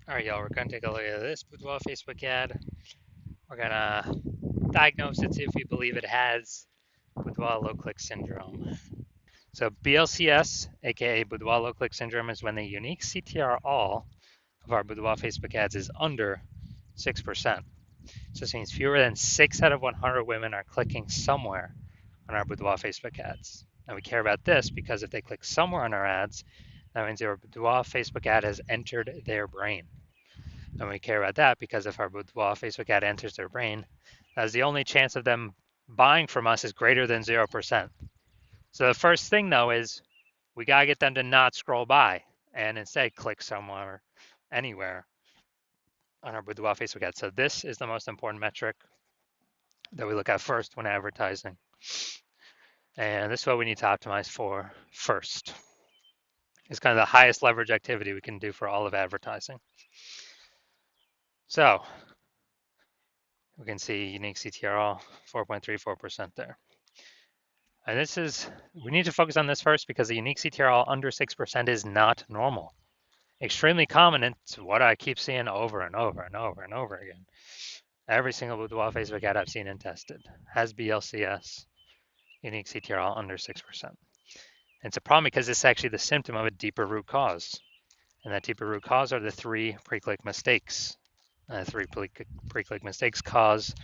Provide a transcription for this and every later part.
All right, y'all, we're going to take a look at this Boudoir Facebook ad. We're going to diagnose it, see if we believe it has Boudoir low click syndrome. So, BLCS, aka Boudoir low click syndrome, is when the unique CTR all of our Boudoir Facebook ads is under 6%. So, this means fewer than 6 out of 100 women are clicking somewhere on our Boudoir Facebook ads. And we care about this because if they click somewhere on our ads, that means your Boudoir Facebook ad has entered their brain. And we care about that because if our Boudoir Facebook ad enters their brain, that's the only chance of them buying from us is greater than 0%. So the first thing though is we gotta get them to not scroll by and instead click somewhere, anywhere on our Boudoir Facebook ad. So this is the most important metric that we look at first when advertising. And this is what we need to optimize for first. It's kind of the highest leverage activity we can do for all of advertising. So we can see unique CTRL 4.34% there. And this is, we need to focus on this first because the unique CTRL under 6% is not normal. Extremely common, and it's what I keep seeing over and over and over and over again. Every single Boudoir Facebook ad I've seen and tested has BLCS, unique CTRL under 6%. And it's a problem because it's actually the symptom of a deeper root cause. And that deeper root cause are the 3 pre-click mistakes. 3 pre-click mistakes cause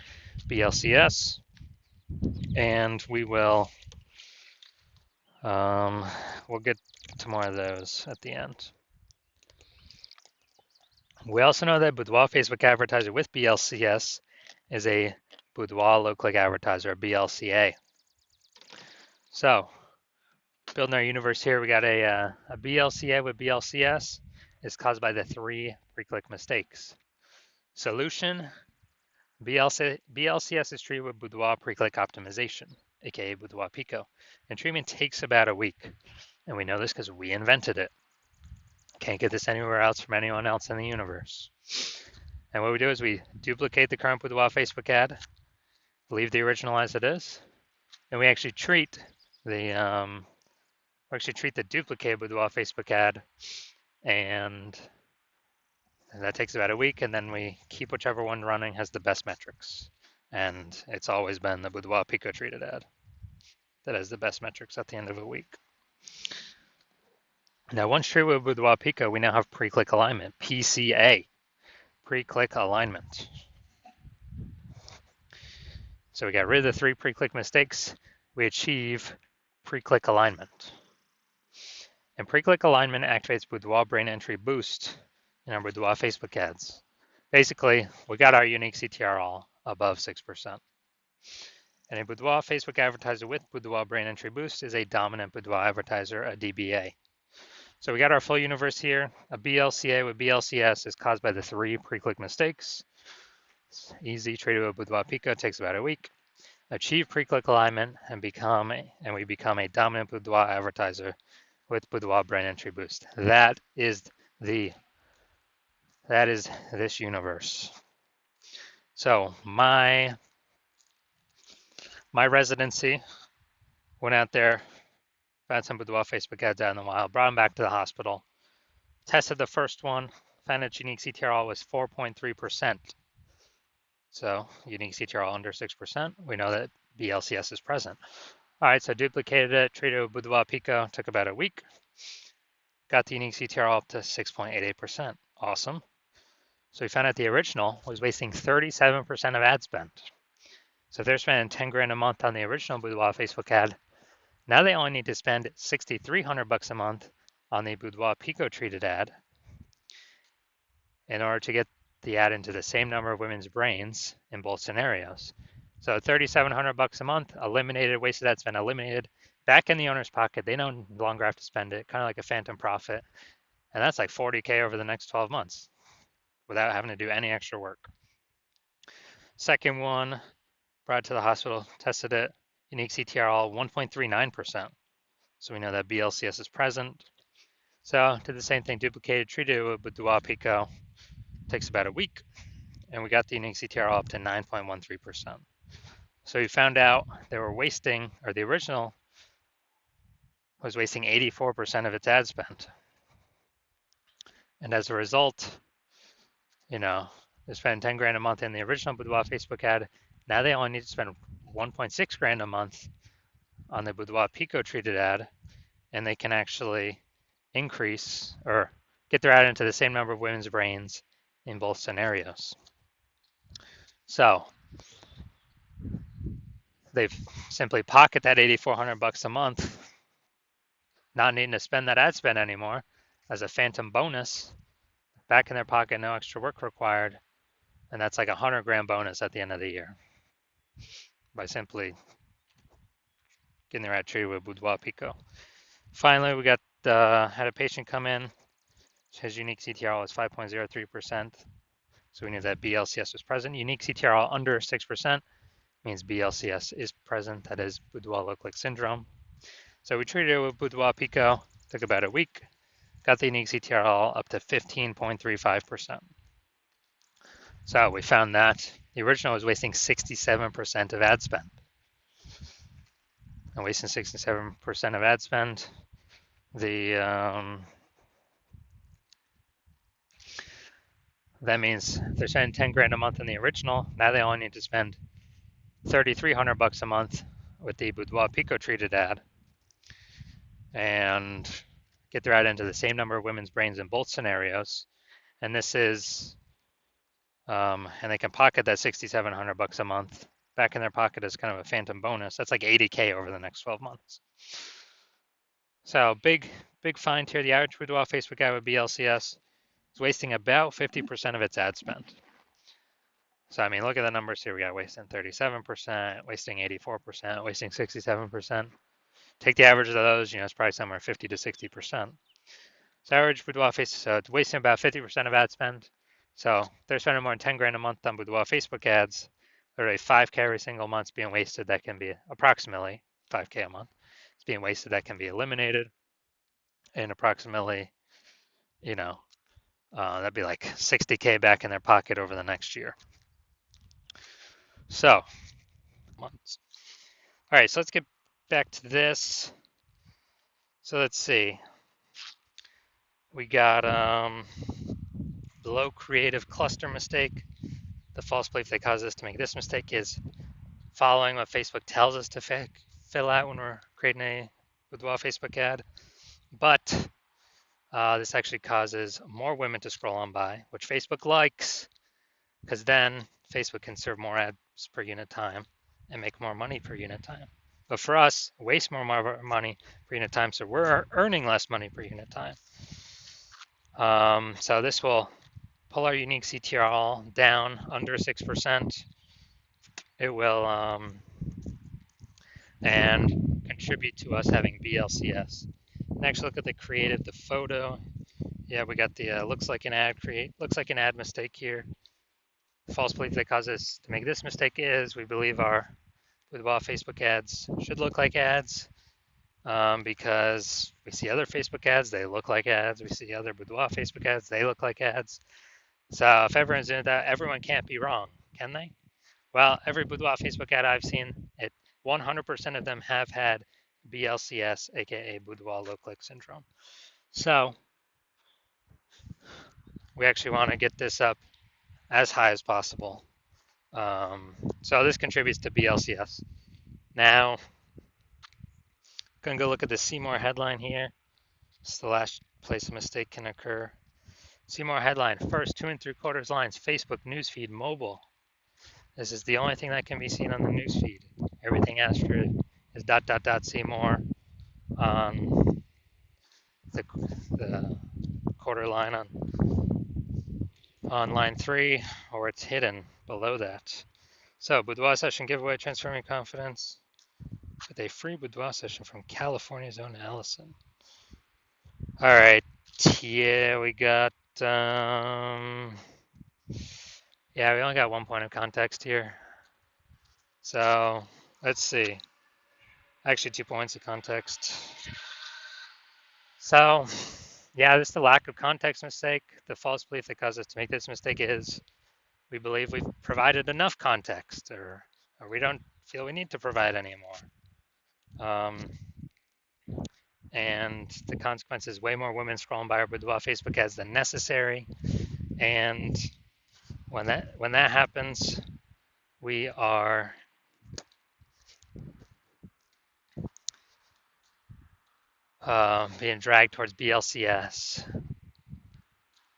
BLCS, and we'll get to more of those at the end. We also know that Boudoir Facebook advertiser with BLCS is a Boudoir low click advertiser, a BLCA. So, building our universe here, we got a BLCA with BLCS is caused by the 3 pre-click mistakes. Solution: BLCS is treated with Boudoir pre-click optimization, aka Boudoir Pico, and treatment takes about a week. And we know this because we invented it. Can't get this anywhere else from anyone else in the universe. And what we do is we duplicate the current Boudoir Facebook ad, leave the original as it is, and we actually treat the duplicated Boudoir Facebook ad, and that takes about a week, and then we keep whichever one running has the best metrics. And it's always been the Boudoir Pico treated ad that has the best metrics at the end of a week. Now, once treated with Boudoir Pico, we now have pre-click alignment, PCA, pre-click alignment. So we got rid of the 3 pre-click mistakes. We achieve pre-click alignment. And pre-click alignment activates Boudoir brain entry boost in our Boudoir Facebook ads. Basically, we got our unique CTR all above 6%. And a Boudoir Facebook advertiser with Boudoir brain entry boost is a dominant Boudoir advertiser, a DBA. So we got our full universe here. A BLCA with BLCS is caused by the 3 pre-click mistakes. It's easy, treated with Boudoir Pico, takes about a week. Achieve pre-click alignment and we become a dominant Boudoir advertiser with Boudoir brain entry boost. That is this universe. So my residency went out there, found some Boudoir Facebook ads out in the wild, brought them back to the hospital, tested the first one, found its unique CTRL was 4.3%. So unique CTRL under 6%. We know that BLCS is present. All right, so duplicated it, treated it with Boudoir Pico, took about a week. Got the unique CTRL up to 6.88%. Awesome. So we found out the original was wasting 37% of ad spend. So if they're spending 10 grand a month on the original Boudoir Facebook ad, now they only need to spend 6,300 bucks a month on the Boudoir Pico treated ad in order to get the ad into the same number of women's brains in both scenarios. So 3,700 bucks a month, eliminated, wasted ad spend, eliminated, back in the owner's pocket. They no longer have to spend it, kind of like a phantom profit. And that's like 40K over the next 12 months without having to do any extra work. Second one, brought it to the hospital, tested it, unique CTRL 1.39%. So we know that BLCS is present. So did the same thing, duplicated, treated it with Boudoir Pico. Takes about a week, and we got the unique CTRL up to 9.13%. So we found out they were wasting, or the original was wasting 84% of its ad spend. And as a result, you know, they spend 10 grand a month in the original Boudoir Facebook ad. Now they only need to spend 1.6 grand a month on the Boudoir Pico treated ad, and they can actually increase or get their ad into the same number of women's brains in both scenarios. So they've simply pocket that $8,400 a month, not needing to spend that ad spend anymore as a phantom bonus, back in their pocket, no extra work required, and that's like a 100 grand bonus at the end of the year by simply getting their ad treated with Boudoir Pico. Finally, we got had a patient come in. His unique CTRL was 5.03%. So we knew that BLCS was present. Unique CTRL under 6% means BLCS is present. That is Boudoir low-click syndrome. So we treated it with Boudoir Pico. Took about a week. Got the unique CTRL up to 15.35%. So we found that the original was wasting 67% of ad spend. And wasting 67% of ad spend, that means they're spending 10 grand a month in the original. Now they only need to spend $3,300 a month with the Boudoir Pico treated ad and get their ad into the same number of women's brains in both scenarios. And this is, and they can pocket that $6,700 a month back in their pocket as kind of a phantom bonus. That's like 80K over the next 12 months. So big find here. The average Boudoir Facebook ad with BLCS is wasting about 50% of its ad spend. So, I mean, look at the numbers here. We got wasting 37%, wasting 84%, wasting 67%. Take the average of those, it's probably somewhere 50 to 60%. So average Boudoir Facebook, so it's wasting about 50% of ad spend. So they're spending more than 10 grand a month on Boudoir Facebook ads. Literally 5K every single month being wasted. That can be approximately 5K a month. It's being wasted. That can be eliminated. And approximately, that'd be like 60K back in their pocket over the next year. So, months. All right, so let's get back to this. So let's see. We got below creative cluster mistake. The false belief that causes us to make this mistake is following what Facebook tells us to fill out when we're creating a Boudoir Facebook ad. But this actually causes more women to scroll on by, which Facebook likes, because then Facebook can serve more ads per unit time and make more money per unit time. But for us, waste more money per unit time, so we're earning less money per unit time. So this will pull our unique CTRL down under 6%. It will and contribute to us having BLCS. Next, look at the creative, the photo. Yeah, we got the looks like an ad mistake here. False belief that causes us to make this mistake is we believe our Boudoir Facebook ads should look like ads because we see other Facebook ads, they look like ads. We see other Boudoir Facebook ads, they look like ads. So if everyone's doing that, everyone can't be wrong, can they? Well, every Boudoir Facebook ad I've seen, 100% of them have had BLCS, aka Boudoir low-click syndrome. So we actually want to get this up as high as possible. So this contributes to BLCS. Now, gonna go look at the See More headline here. It's the last place a mistake can occur. See More headline, first 2 3/4 lines, Facebook newsfeed mobile. This is the only thing that can be seen on the newsfeed. Everything after it is ... See More on the quarter line on line 3, or it's hidden below that. So Boudoir session giveaway, transforming confidence with a free Boudoir session from California's own Allison. All right, yeah, we got we only got 1 point of context here. So let's see. Actually, 2 points of context. So yeah, this is the lack of context mistake. The false belief that caused us to make this mistake is we believe we've provided enough context, or we don't feel we need to provide any more. And the consequence is way more women scrolling by our Boudoir Facebook ads than necessary. And When that happens, we are being dragged towards BLCS,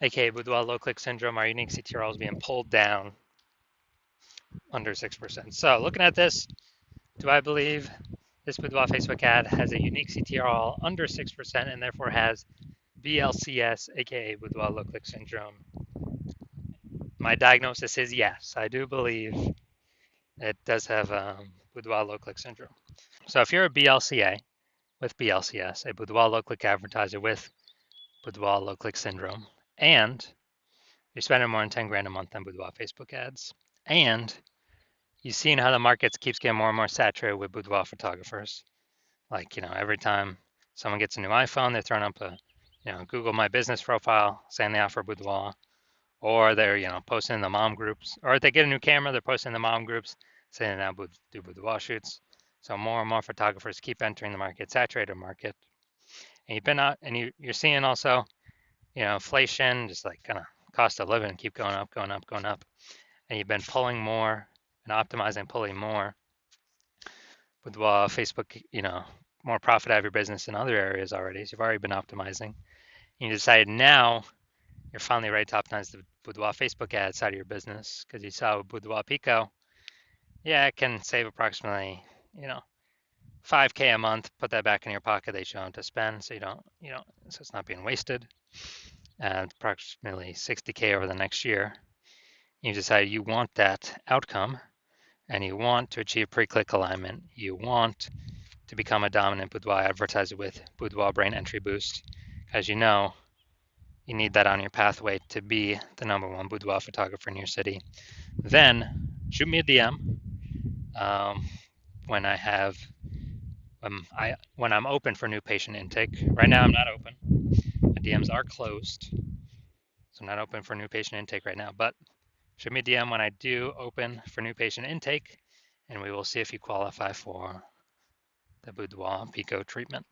aka Boudoir low click syndrome. Our unique CTRL is being pulled down under 6%. So looking at this, do I believe this Boudoir Facebook ad has a unique CTRL under 6% and therefore has BLCS, aka Boudoir low click syndrome? My diagnosis is yes. I do believe it does have Boudoir low click syndrome. So if you're a BLCA with BLCS, a Boudoir low click advertiser with Boudoir low click syndrome, and you're spending more than 10 grand a month on Boudoir Facebook ads, and you've seen how the market keeps getting more and more saturated with boudoir photographers. Like, every time someone gets a new iPhone, they're throwing up a, Google My Business profile saying they offer boudoir, or they're, posting in the mom groups, or if they get a new camera, they're posting in the mom groups saying they now do boudoir shoots. So more and more photographers keep entering the market, saturated market. And you've been out, and you're seeing also, inflation, just like kind of cost of living keep going up, going up, going up. And you've been pulling more and optimizing, pulling more with Facebook, more profit out of your business in other areas already. So you've already been optimizing. You decided now you're finally ready to optimize the Boudoir Facebook ad side of your business because you saw with Boudoir Pico, yeah, it can save approximately, 5K a month. Put that back in your pocket that you don't have to spend, so so it's not being wasted. And approximately 60K over the next year. You decide you want that outcome, and you want to achieve pre-click alignment. You want to become a dominant boudoir advertiser with Boudoir Brain Entry Boost. As you know, you need that on your pathway to be the #1 boudoir photographer in your city. Then shoot me a DM when when I'm open for new patient intake. Right now I'm not open. My DMs are closed, so I'm not open for new patient intake right now. But shoot me a DM when I do open for new patient intake, and we will see if you qualify for the Boudoir Pico treatment.